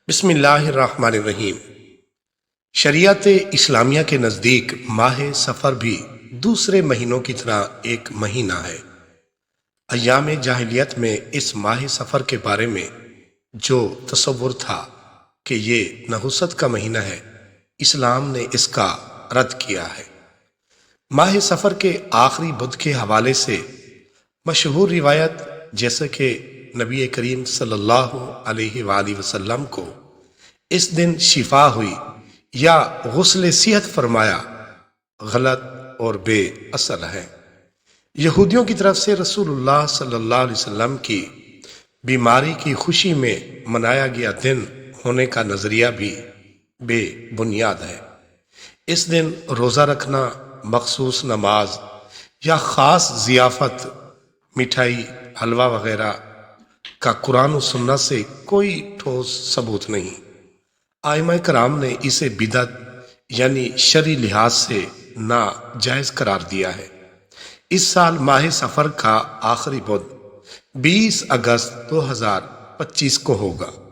بسم اللہ الرحمن الرحیم۔ شریعت اسلامیہ کے نزدیک ماہ سفر بھی دوسرے مہینوں کی طرح ایک مہینہ ہے۔ ایام جاہلیت میں اس ماہ سفر کے بارے میں جو تصور تھا کہ یہ نحوست کا مہینہ ہے، اسلام نے اس کا رد کیا ہے۔ ماہ سفر کے آخری بدھ کے حوالے سے مشہور روایت جیسے کہ نبی کریم صلی اللہ علیہ وآلہ وسلم کو اس دن شفا ہوئی یا غسل صحت فرمایا، غلط اور بے اصل ہے۔ یہودیوں کی طرف سے رسول اللہ صلی اللہ علیہ وسلم کی بیماری کی خوشی میں منایا گیا دن ہونے کا نظریہ بھی بے بنیاد ہے۔ اس دن روزہ رکھنا، مخصوص نماز یا خاص ضیافت، مٹھائی، حلوہ وغیرہ کا قرآن و سنت سے کوئی ٹھوس ثبوت نہیں۔ ائمہ کرام نے اسے بدعت یعنی شرعی لحاظ سے ناجائز قرار دیا ہے۔ اس سال ماہ سفر کا آخری بدھ 20 اگست 2025 کو ہوگا۔